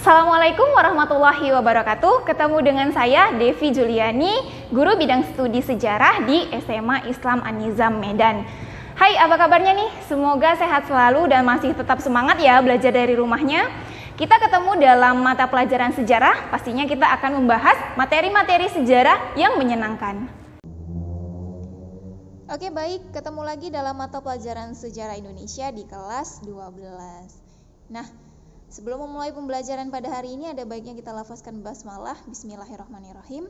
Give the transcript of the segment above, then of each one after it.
Assalamualaikum warahmatullahi wabarakatuh. Ketemu dengan saya Devi Juliani, guru bidang studi sejarah di SMA Islam An-Nizam Medan. Hai, apa kabarnya nih? Semoga sehat selalu dan masih tetap semangat ya belajar dari rumahnya. Kita ketemu dalam mata pelajaran sejarah, pastinya kita akan membahas materi-materi sejarah yang menyenangkan. Oke, baik, ketemu lagi dalam mata pelajaran sejarah Indonesia di kelas 12. Nah, sebelum memulai pembelajaran pada hari ini ada baiknya kita lafazkan basmalah, bismillahirrahmanirrahim.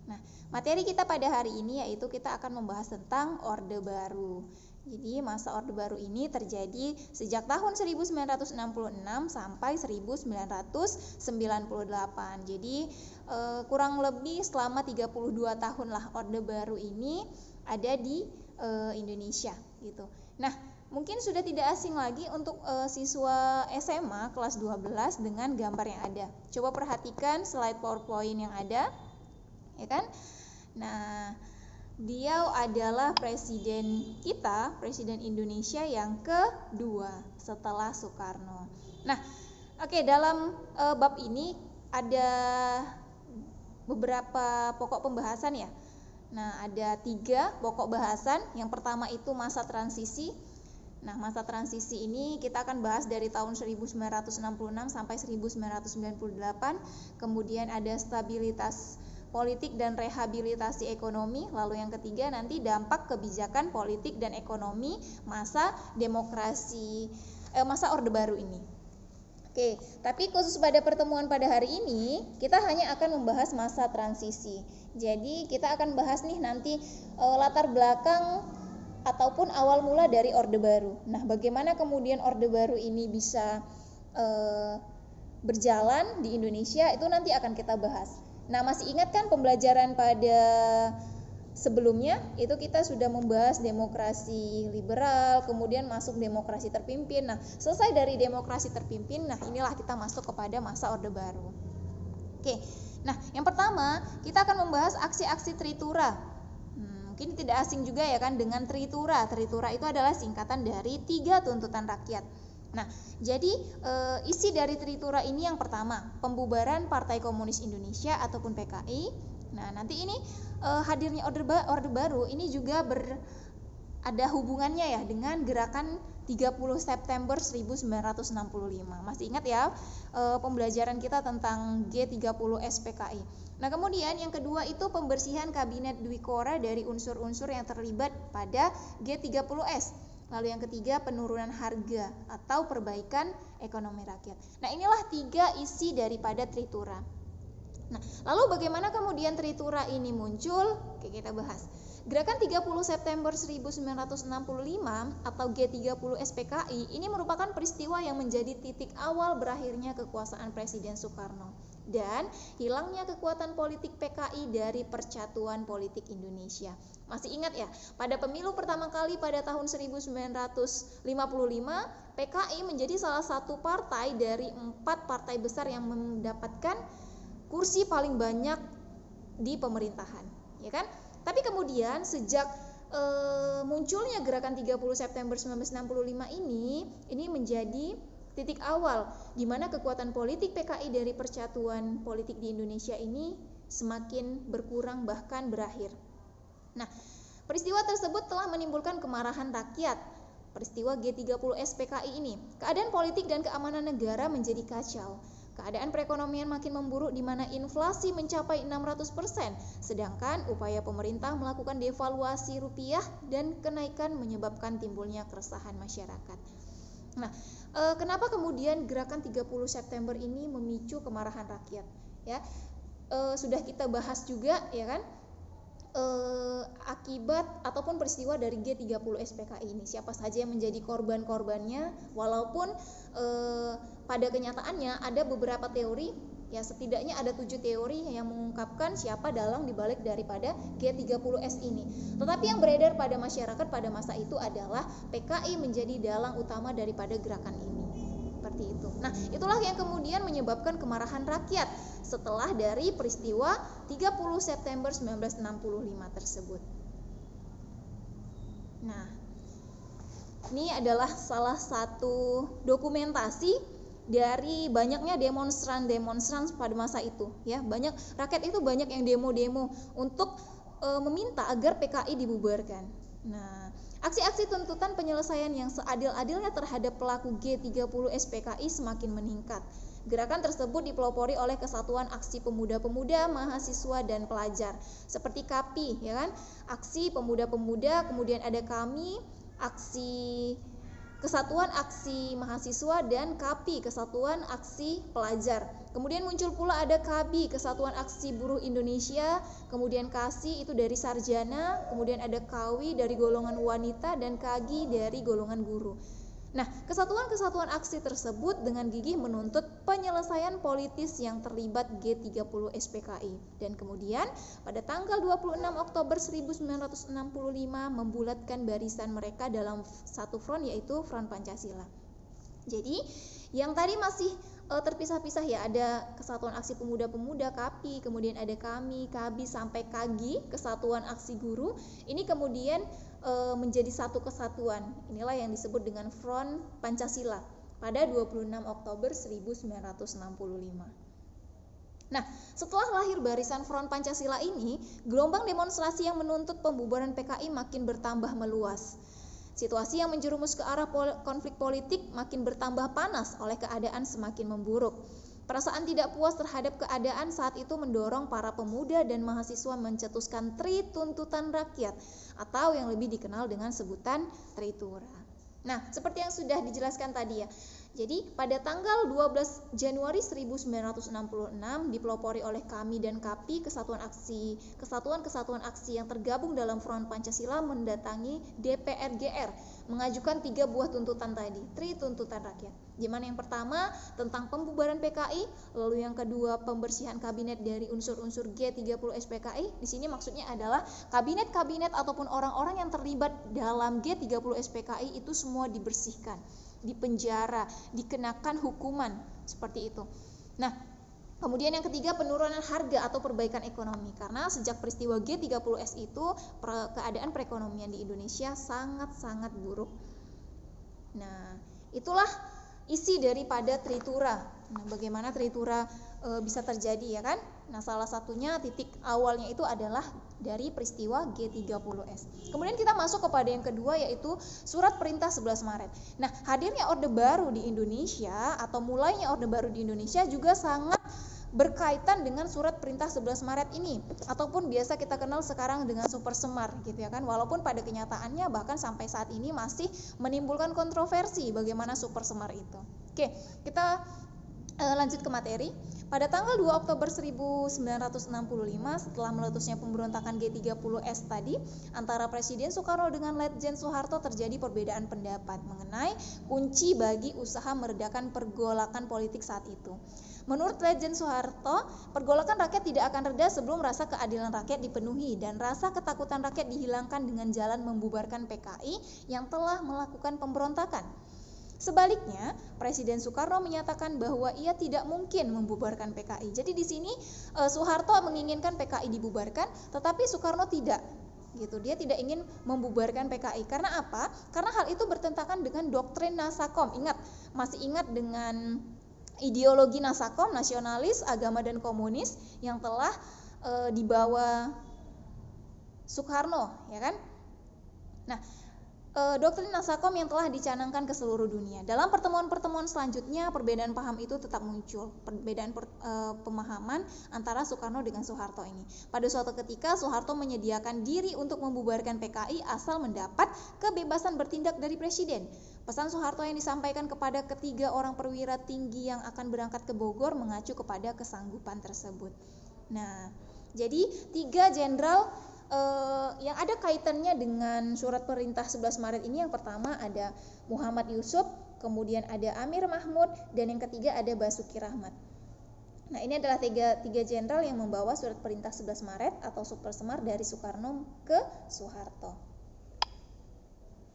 Nah, materi kita pada hari ini yaitu kita akan membahas tentang Orde Baru. Jadi masa Orde Baru ini terjadi sejak tahun 1966 sampai 1998. Jadi kurang lebih selama 32 tahun lah Orde Baru ini ada di Indonesia gitu. Nah, mungkin sudah tidak asing lagi untuk siswa SMA kelas 12 dengan gambar yang ada. Coba perhatikan slide PowerPoint yang ada, ya kan? Nah, dia adalah presiden kita, presiden Indonesia yang kedua setelah Soekarno. Nah, oke, dalam bab ini ada beberapa pokok pembahasan ya. Nah, ada 3 pokok bahasan. Yang pertama itu masa transisi. Nah, masa transisi ini kita akan bahas dari tahun 1966 sampai 1998. Kemudian ada stabilitas politik dan rehabilitasi ekonomi. Lalu yang ketiga nanti dampak kebijakan politik dan ekonomi masa demokrasi, masa Orde Baru ini. Oke, tapi khusus pada pertemuan pada hari ini kita hanya akan membahas masa transisi. Jadi kita akan bahas nih nanti latar belakang ataupun awal mula dari Orde Baru. Nah, bagaimana kemudian Orde Baru ini bisa berjalan di Indonesia itu nanti akan kita bahas. Nah, masih ingat kan pembelajaran pada sebelumnya itu kita sudah membahas demokrasi liberal, kemudian masuk demokrasi terpimpin. Nah, selesai dari demokrasi terpimpin, nah inilah kita masuk kepada masa Orde Baru. Oke, nah yang pertama kita akan membahas aksi-aksi Tritura. Mungkin tidak asing juga ya kan dengan Tritura. Tritura itu adalah singkatan dari 3 tuntutan rakyat. Nah, jadi isi dari Tritura ini yang pertama, pembubaran Partai Komunis Indonesia ataupun PKI. Nah, nanti ini hadirnya Orde Baru ini juga ada hubungannya ya dengan gerakan 30 September 1965. Masih ingat ya pembelajaran kita tentang G30S PKI. Nah, kemudian yang kedua itu pembersihan kabinet Dwikora dari unsur-unsur yang terlibat pada G30S. Lalu yang ketiga penurunan harga atau perbaikan ekonomi rakyat. Nah, inilah 3 isi daripada Tritura. Nah, lalu bagaimana kemudian Tritura ini muncul? Oke, kita bahas. Gerakan 30 September 1965 atau G30S PKI ini merupakan peristiwa yang menjadi titik awal berakhirnya kekuasaan Presiden Soekarno dan hilangnya kekuatan politik PKI dari Persatuan Politik Indonesia. Masih ingat ya, pada pemilu pertama kali pada tahun 1955, PKI menjadi salah satu partai dari 4 partai besar yang mendapatkan kursi paling banyak di pemerintahan, ya kan? Tapi kemudian sejak munculnya gerakan 30 September 1965 ini menjadi titik awal di mana kekuatan politik PKI dari Persatuan Politik di Indonesia ini semakin berkurang bahkan berakhir. Nah, peristiwa tersebut telah menimbulkan kemarahan rakyat. Peristiwa G30S PKI ini, keadaan politik dan keamanan negara menjadi kacau. Keadaan perekonomian makin memburuk di mana inflasi mencapai 600%, sedangkan upaya pemerintah melakukan devaluasi rupiah dan kenaikan menyebabkan timbulnya keresahan masyarakat. Nah, kenapa kemudian gerakan 30 September ini memicu kemarahan rakyat? Ya, sudah kita bahas juga, ya kan? Akibat ataupun peristiwa dari G30S PKI ini, siapa saja yang menjadi korban-korbannya, walaupun pada kenyataannya ada beberapa teori, ya setidaknya ada 7 teori yang mengungkapkan siapa dalang dibalik daripada G30S ini. Tetapi yang beredar pada masyarakat pada masa itu adalah PKI menjadi dalang utama daripada gerakan ini. Seperti itu. Nah, itulah yang kemudian menyebabkan kemarahan rakyat setelah dari peristiwa 30 September 1965 tersebut. Nah, ini adalah salah satu dokumentasi dari banyaknya demonstran pada masa itu, ya. Rakyat itu banyak yang demo-demo untuk meminta agar PKI dibubarkan. Nah, aksi-aksi tuntutan penyelesaian yang seadil-adilnya terhadap pelaku G30 SPKI semakin meningkat. Gerakan tersebut dipelopori oleh Kesatuan Aksi Pemuda-Pemuda, Mahasiswa dan Pelajar, seperti KAPI, ya kan? Aksi Pemuda-Pemuda, kemudian ada KAMI, Kesatuan Aksi Mahasiswa, dan KAPI, Kesatuan Aksi Pelajar. Kemudian muncul pula ada KABI, Kesatuan Aksi Buruh Indonesia, kemudian KASI itu dari sarjana, kemudian ada KAWI dari golongan wanita, dan KAGI dari golongan guru. Nah, kesatuan-kesatuan aksi tersebut dengan gigih menuntut penyelesaian politis yang terlibat G30 SPKI. Dan kemudian pada tanggal 26 Oktober 1965 membulatkan barisan mereka dalam satu front, yaitu Front Pancasila. Jadi yang tadi masih terpisah-pisah, ya, ada Kesatuan Aksi Pemuda-Pemuda KAPI, kemudian ada KAMI, KABI sampai KAGI, Kesatuan Aksi Guru. Ini kemudian menjadi satu kesatuan. Inilah yang disebut dengan Front Pancasila pada 26 Oktober 1965. Nah, setelah lahir barisan Front Pancasila ini, gelombang demonstrasi yang menuntut pembubaran PKI makin bertambah meluas. Situasi yang menjerumus ke arah konflik politik makin bertambah panas oleh keadaan semakin memburuk. Perasaan tidak puas terhadap keadaan saat itu mendorong para pemuda dan mahasiswa mencetuskan Tri Tuntutan Rakyat atau yang lebih dikenal dengan sebutan Tritura. Nah, seperti yang sudah dijelaskan tadi, ya. Jadi pada tanggal 12 Januari 1966 dipelopori oleh KAMI dan KAPI, kesatuan-kesatuan aksi yang tergabung dalam Front Pancasila mendatangi DPR GR mengajukan 3 buah tuntutan tadi, Tri Tuntutan Rakyat. Di mana yang pertama tentang pembubaran PKI, lalu yang kedua pembersihan kabinet dari unsur-unsur G30 SPKI. Di sini maksudnya adalah kabinet-kabinet ataupun orang-orang yang terlibat dalam G30 SPKI itu semua dibersihkan, dipenjara, dikenakan hukuman, seperti itu. Nah, kemudian yang ketiga penurunan harga atau perbaikan ekonomi, karena sejak peristiwa G30S itu keadaan perekonomian di Indonesia sangat-sangat buruk. Nah, itulah isi daripada Tritura. Nah, bagaimana Tritura bisa terjadi, ya kan? Nah, salah satunya titik awalnya itu adalah dari peristiwa G30S. Kemudian kita masuk kepada yang kedua, yaitu Surat Perintah 11 Maret. Nah, hadirnya Orde Baru di Indonesia atau mulainya Orde Baru di Indonesia juga sangat berkaitan dengan Surat Perintah 11 Maret ini, ataupun biasa kita kenal sekarang dengan Super Semar, gitu ya kan. Walaupun pada kenyataannya bahkan sampai saat ini masih menimbulkan kontroversi bagaimana Super Semar itu. Oke, kita lanjut ke materi. Pada tanggal 2 Oktober 1965, setelah meletusnya pemberontakan G30S tadi, antara Presiden Soekarno dengan Letjen Soeharto terjadi perbedaan pendapat mengenai kunci bagi usaha meredakan pergolakan politik saat itu. Menurut Letjen Soeharto, pergolakan rakyat tidak akan reda sebelum rasa keadilan rakyat dipenuhi dan rasa ketakutan rakyat dihilangkan dengan jalan membubarkan PKI yang telah melakukan pemberontakan. Sebaliknya, Presiden Soekarno menyatakan bahwa ia tidak mungkin membubarkan PKI. Jadi di sini Soeharto menginginkan PKI dibubarkan, tetapi Soekarno tidak. Gitu, dia tidak ingin membubarkan PKI. Karena apa? Karena hal itu bertentangan dengan doktrin Nasakom. Masih ingat dengan ideologi Nasakom, nasionalis, agama dan komunis yang telah dibawa Soekarno, ya kan? Nah, doktrin Nasakom yang telah dicanangkan ke seluruh dunia. Dalam pertemuan-pertemuan selanjutnya, perbedaan paham itu tetap muncul, perbedaan pemahaman antara Soekarno dengan Soeharto ini. Pada suatu ketika, Soeharto menyediakan diri untuk membubarkan PKI asal mendapat kebebasan bertindak dari Presiden. Pesan Soeharto yang disampaikan kepada ketiga orang perwira tinggi yang akan berangkat ke Bogor mengacu kepada kesanggupan tersebut. Nah, jadi 3 jenderal yang ada kaitannya dengan Surat Perintah 11 Maret ini, yang pertama ada Muhammad Yusuf, kemudian ada Amir Mahmud, dan yang ketiga ada Basuki Rahmat. Nah, ini adalah tiga jenderal yang membawa Surat Perintah 11 Maret atau Super Semar dari Soekarno ke Soeharto.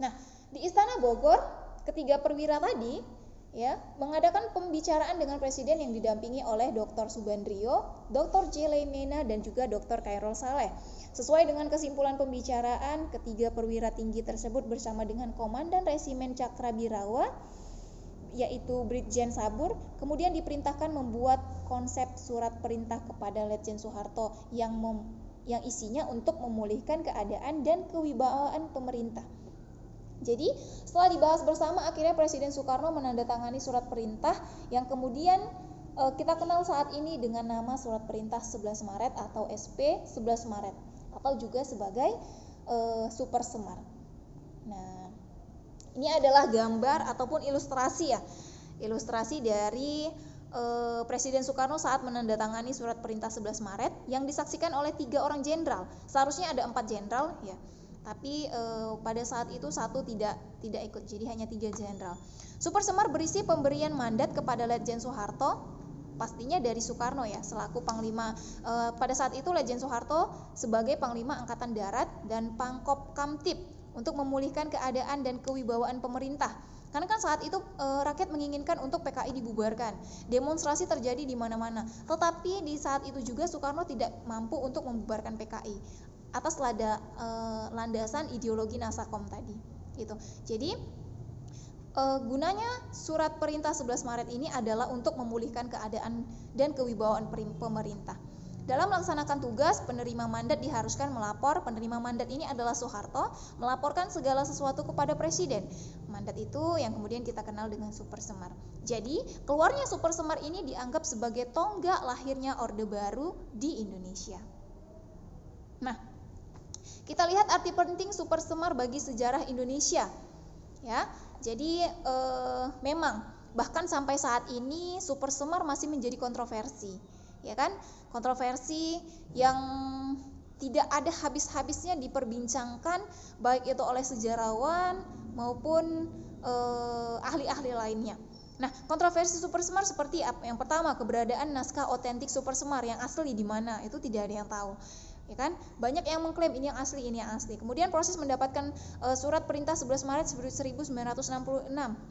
Nah, di Istana Bogor, ketiga perwira tadi ya mengadakan pembicaraan dengan Presiden yang didampingi oleh Dr. Subandrio, Dr. J. Leimena, dan juga Dr. Khairul Saleh. Sesuai dengan kesimpulan pembicaraan, ketiga perwira tinggi tersebut bersama dengan Komandan Resimen Cakrabirawa yaitu Brigjen Sabur, kemudian diperintahkan membuat konsep surat perintah kepada Letjen Soeharto yang isinya untuk memulihkan keadaan dan kewibawaan pemerintah. Jadi setelah dibahas bersama, akhirnya Presiden Soekarno menandatangani surat perintah yang kemudian kita kenal saat ini dengan nama Surat Perintah 11 Maret atau SP 11 Maret atau juga sebagai Super Semar. Nah, ini adalah gambar ataupun ilustrasi ya, ilustrasi dari Presiden Soekarno saat menandatangani Surat Perintah 11 Maret yang disaksikan oleh 3 orang jenderal. Seharusnya ada 4 jenderal ya, tapi pada saat itu satu tidak ikut, jadi hanya 3 jenderal. Super Semar berisi pemberian mandat kepada Letjen Soeharto, pastinya dari Soekarno ya, selaku Panglima. Pada saat itu Letjen Soeharto sebagai Panglima Angkatan Darat dan Pangkop Kamtib untuk memulihkan keadaan dan kewibawaan pemerintah. Karena kan saat itu rakyat menginginkan untuk PKI dibubarkan. Demonstrasi terjadi di mana-mana. Tetapi di saat itu juga Soekarno tidak mampu untuk membubarkan PKI atas landasan ideologi Nasakom tadi. Gitu. Jadi gunanya Surat Perintah 11 Maret ini adalah untuk memulihkan keadaan dan kewibawaan pemerintah. Dalam melaksanakan tugas, penerima mandat diharuskan melapor. Penerima mandat ini adalah Soeharto, melaporkan segala sesuatu kepada Presiden. Mandat itu yang kemudian kita kenal dengan Super Semar. Jadi, keluarnya Super Semar ini dianggap sebagai tonggak lahirnya Orde Baru di Indonesia. Nah, kita lihat arti penting Super Semar bagi sejarah Indonesia. Ya, jadi memang bahkan sampai saat ini Super Semar masih menjadi kontroversi, ya kan? Kontroversi yang tidak ada habis-habisnya diperbincangkan baik itu oleh sejarawan maupun ahli-ahli lainnya. Nah, kontroversi Super Semar seperti apa? Yang pertama, keberadaan naskah otentik Super Semar yang asli di mana? Itu tidak ada yang tahu. Ya kan? Banyak yang mengklaim ini yang asli, ini yang asli. Kemudian proses mendapatkan Surat Perintah 11 Maret 1966.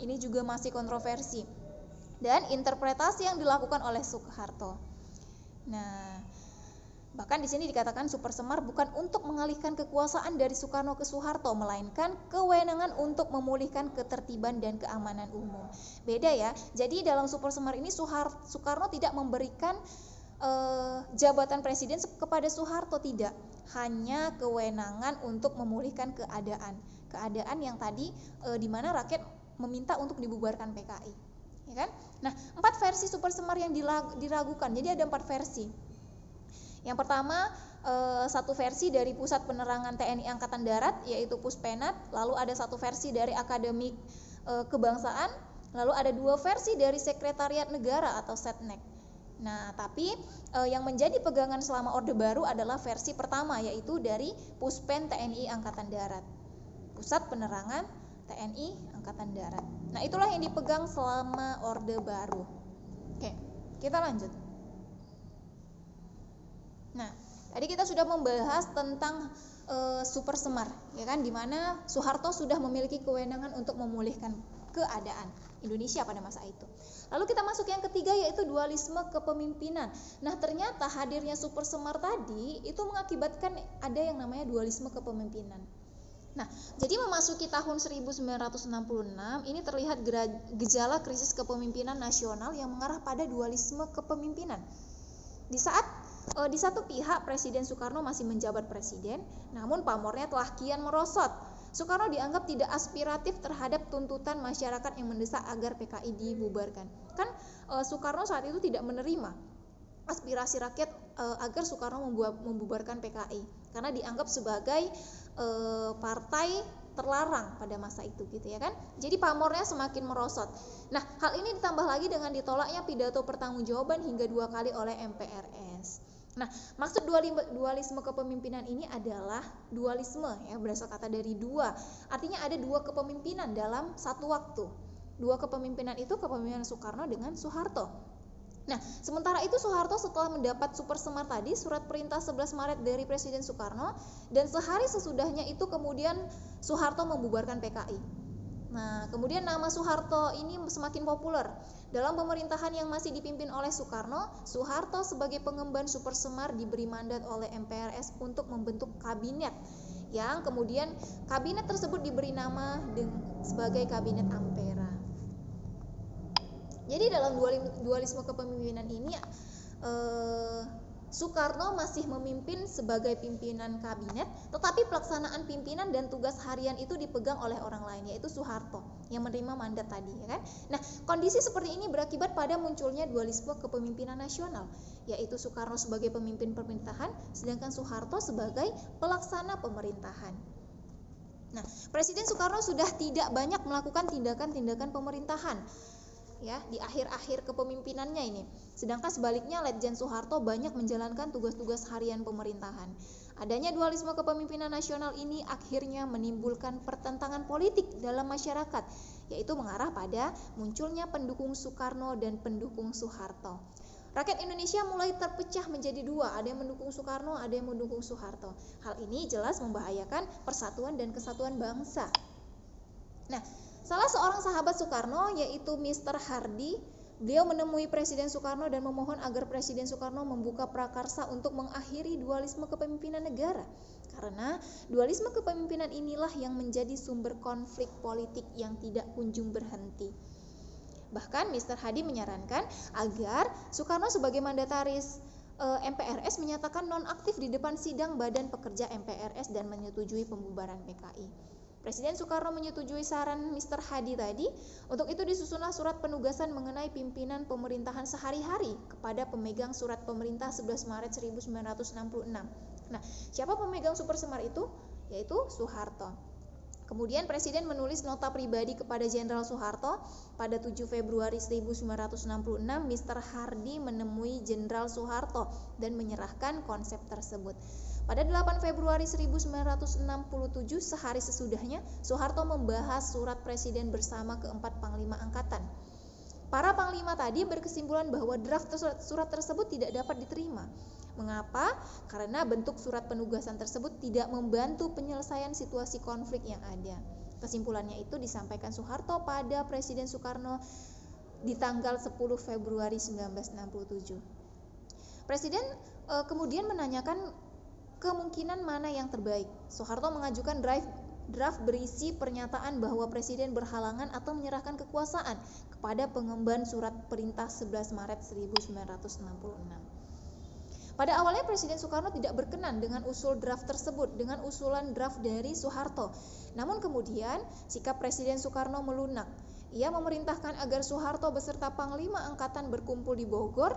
Ini juga masih kontroversi. Dan interpretasi yang dilakukan oleh Soeharto. Nah, bahkan di sini dikatakan Super Semar bukan untuk mengalihkan kekuasaan dari Soekarno ke Soeharto, melainkan kewenangan untuk memulihkan ketertiban dan keamanan umum. Beda ya. Jadi dalam Super Semar ini Soekarno tidak memberikan jabatan presiden kepada Soeharto, tidak, hanya kewenangan untuk memulihkan keadaan yang tadi di mana rakyat meminta untuk dibubarkan PKI, ya kan? Nah, 4 versi Super Semar yang diragukan. Jadi ada 4 versi. Yang pertama, satu versi dari Pusat Penerangan TNI Angkatan Darat yaitu Puspenat, lalu ada satu versi dari Akademi Kebangsaan, lalu ada 2 versi dari Sekretariat Negara atau Setnek. Nah, tapi yang menjadi pegangan selama Orde Baru adalah versi pertama, yaitu dari Puspen TNI Angkatan Darat, Pusat Penerangan TNI Angkatan Darat. Nah, itulah yang dipegang selama Orde Baru. Oke, kita lanjut. Nah, tadi kita sudah membahas tentang Super Semar, ya kan, di mana Soeharto sudah memiliki kewenangan untuk memulihkan keadaan Indonesia pada masa itu. Lalu kita masuk yang ketiga, yaitu dualisme kepemimpinan. Nah, ternyata hadirnya Super Semar tadi itu mengakibatkan ada yang namanya dualisme kepemimpinan. Nah, jadi memasuki tahun 1966 ini terlihat gejala krisis kepemimpinan nasional yang mengarah pada dualisme kepemimpinan. Di satu pihak Presiden Soekarno masih menjabat presiden, namun pamornya telah kian merosot. Soekarno dianggap tidak aspiratif terhadap tuntutan masyarakat yang mendesak agar PKI dibubarkan. Kan Soekarno saat itu tidak menerima aspirasi rakyat agar Soekarno membubarkan PKI karena dianggap sebagai partai terlarang pada masa itu, gitu ya kan. Jadi pamornya semakin merosot. Nah, hal ini ditambah lagi dengan ditolaknya pidato pertanggungjawaban hingga 2 kali oleh MPRS. Nah, maksud dualisme kepemimpinan ini adalah dualisme ya, berasal kata dari dua. Artinya ada 2 kepemimpinan dalam satu waktu. 2 kepemimpinan itu kepemimpinan Soekarno dengan Soeharto. Nah, sementara itu Soeharto setelah mendapat Super Semar tadi, Surat Perintah 11 Maret dari Presiden Soekarno, dan sehari sesudahnya itu kemudian Soeharto membubarkan PKI. Nah, kemudian nama Soeharto ini semakin populer. Dalam pemerintahan yang masih dipimpin oleh Soekarno, Soeharto sebagai pengemban Super Semar diberi mandat oleh MPRS untuk membentuk kabinet, yang kemudian kabinet tersebut diberi nama sebagai Kabinet Ampera. Jadi dalam dualisme kepemimpinan ini Soekarno masih memimpin sebagai pimpinan kabinet, tetapi pelaksanaan pimpinan dan tugas harian itu dipegang oleh orang lain, yaitu Soeharto yang menerima mandat tadi, ya kan? Nah, kondisi seperti ini berakibat pada munculnya dualisme kepemimpinan nasional, yaitu Soekarno sebagai pemimpin pemerintahan, sedangkan Soeharto sebagai pelaksana pemerintahan. Nah, Presiden Soekarno sudah tidak banyak melakukan tindakan-tindakan pemerintahan, ya, di akhir-akhir kepemimpinannya ini. Sedangkan sebaliknya Letjen Soeharto banyak menjalankan tugas-tugas harian pemerintahan. Adanya dualisme kepemimpinan nasional ini akhirnya menimbulkan pertentangan politik dalam masyarakat, yaitu mengarah pada munculnya pendukung Soekarno dan pendukung Soeharto. Rakyat Indonesia mulai terpecah menjadi dua, ada yang mendukung Soekarno, ada yang mendukung Soeharto. Hal ini jelas membahayakan persatuan dan kesatuan bangsa. Nah, salah seorang sahabat Soekarno yaitu Mr. Hardy, beliau menemui Presiden Soekarno dan memohon agar Presiden Soekarno membuka prakarsa untuk mengakhiri dualisme kepemimpinan negara. Karena dualisme kepemimpinan inilah yang menjadi sumber konflik politik yang tidak kunjung berhenti. Bahkan Mr. Hardy menyarankan agar Soekarno sebagai mandataris MPRS menyatakan nonaktif di depan sidang Badan Pekerja MPRS dan menyetujui pembubaran PKI. Presiden Soekarno menyetujui saran Mr. Hardy tadi. Untuk itu disusunlah surat penugasan mengenai pimpinan pemerintahan sehari-hari kepada pemegang surat pemerintah 11 Maret 1966. Nah, siapa pemegang super semar itu? Yaitu Soeharto. Kemudian Presiden menulis nota pribadi kepada Jenderal Soeharto. Pada 7 Februari 1966, Mr. Hardy menemui Jenderal Soeharto dan menyerahkan konsep tersebut. Pada 8 Februari 1967, sehari sesudahnya, Soeharto membahas surat Presiden bersama keempat Panglima Angkatan. Para Panglima tadi berkesimpulan bahwa draft surat tersebut tidak dapat diterima. Mengapa? Karena bentuk surat penugasan tersebut tidak membantu penyelesaian situasi konflik yang ada. Kesimpulannya itu disampaikan Soeharto pada Presiden Soekarno di tanggal 10 Februari 1967. Presiden kemudian menanyakan kemungkinan mana yang terbaik. Soeharto mengajukan draft berisi pernyataan bahwa Presiden berhalangan atau menyerahkan kekuasaan kepada pengemban surat perintah 11 Maret 1966. Pada awalnya Presiden Soekarno tidak berkenan dengan usul draft tersebut, dengan usulan draft dari Soeharto. Namun kemudian sikap Presiden Soekarno melunak. Ia memerintahkan agar Soeharto beserta Panglima Angkatan berkumpul di Bogor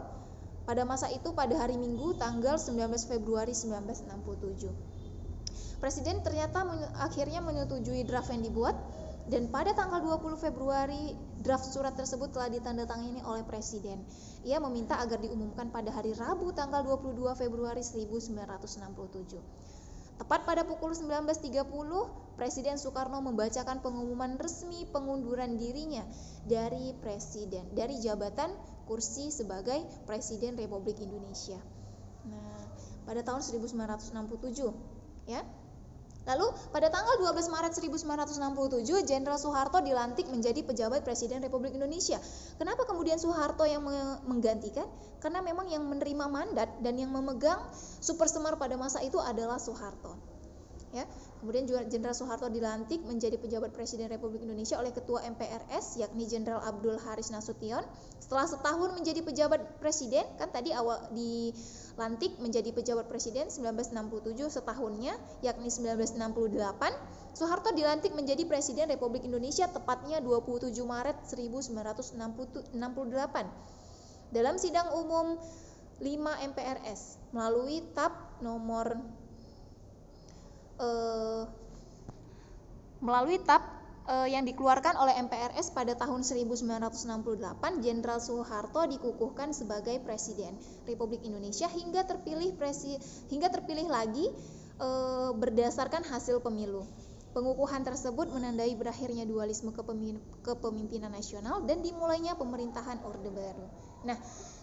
pada masa itu pada hari Minggu tanggal 19 Februari 1967. Presiden ternyata akhirnya menyetujui draft yang dibuat, dan pada tanggal 20 Februari draft surat tersebut telah ditandatangani oleh Presiden. Ia meminta agar diumumkan pada hari Rabu tanggal 22 Februari 1967. Tepat pada pukul 19.30, Presiden Soekarno membacakan pengumuman resmi pengunduran dirinya dari jabatan kursi sebagai Presiden Republik Indonesia. Nah, pada tahun 1967, ya. Lalu pada tanggal 12 Maret 1967, Jenderal Soeharto dilantik menjadi pejabat Presiden Republik Indonesia. Kenapa kemudian Soeharto yang menggantikan? Karena memang yang menerima mandat dan yang memegang super semar pada masa itu adalah Soeharto. Ya. Kemudian Jenderal Soeharto dilantik menjadi pejabat Presiden Republik Indonesia oleh Ketua MPRS, yakni Jenderal Abdul Haris Nasution. Setelah setahun menjadi pejabat Presiden, kan tadi awal dilantik menjadi pejabat Presiden 1967, setahunnya yakni 1968, Soeharto dilantik menjadi Presiden Republik Indonesia tepatnya 27 Maret 1968. Dalam sidang umum 5 MPRS melalui TAP nomor yang dikeluarkan oleh MPRS pada tahun 1968, Jenderal Soeharto dikukuhkan sebagai Presiden Republik Indonesia hingga terpilih lagi berdasarkan hasil pemilu. Pengukuhan tersebut menandai berakhirnya dualisme kepemimpinan nasional dan dimulainya pemerintahan Orde Baru. Nah,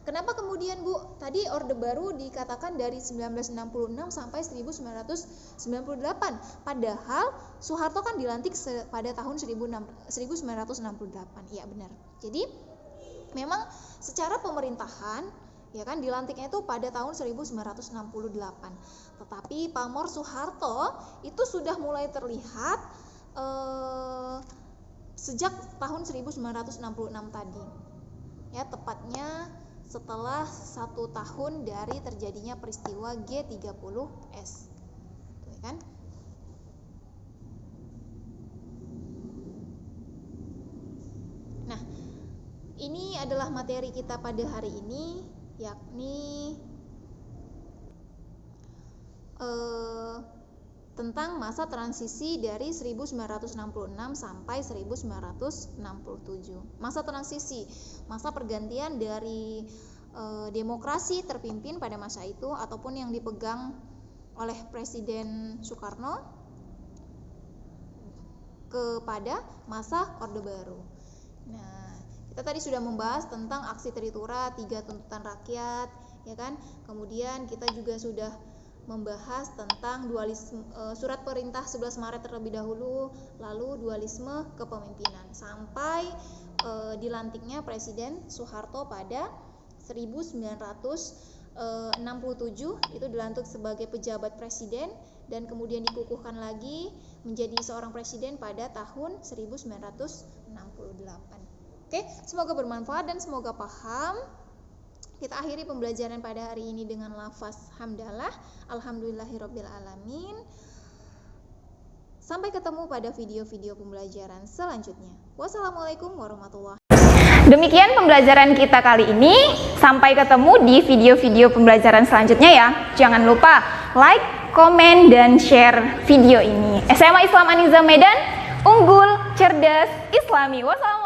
kenapa kemudian Bu, tadi Orde Baru dikatakan dari 1966 sampai 1998, padahal Soeharto kan dilantik pada tahun 1968. Ya benar. Jadi memang secara pemerintahan ya kan dilantiknya itu pada tahun 1968. Tetapi pamor Soeharto itu sudah mulai terlihat sejak tahun 1966 tadi. ya, tepatnya setelah 1 tahun dari terjadinya peristiwa G30S, tuh, kan? Nah, ini adalah materi kita pada hari ini, yakni tentang masa transisi dari 1966 sampai 1967. Masa transisi, masa pergantian dari demokrasi terpimpin pada masa itu ataupun yang dipegang oleh Presiden Soekarno kepada masa Orde Baru. Nah, kita tadi sudah membahas tentang aksi Tritura, 3 tuntutan rakyat, ya kan? Kemudian kita juga sudah membahas tentang dualisme, surat perintah 11 Maret terlebih dahulu, lalu dualisme kepemimpinan sampai dilantiknya Presiden Soeharto pada 1967, itu dilantik sebagai pejabat presiden dan kemudian dikukuhkan lagi menjadi seorang presiden pada tahun 1968. Oke, semoga bermanfaat dan semoga paham. Kita akhiri pembelajaran pada hari ini dengan lafaz hamdalah, alhamdulillahirabbil alamin. Sampai ketemu pada video-video pembelajaran selanjutnya. Wassalamualaikum warahmatullahi wabarakatuh. Demikian pembelajaran kita kali ini. Sampai ketemu di video-video pembelajaran selanjutnya ya. Jangan lupa like, komen, dan share video ini. SMA Islam Aniza Medan, unggul, cerdas, islami. Wassalamualaikum.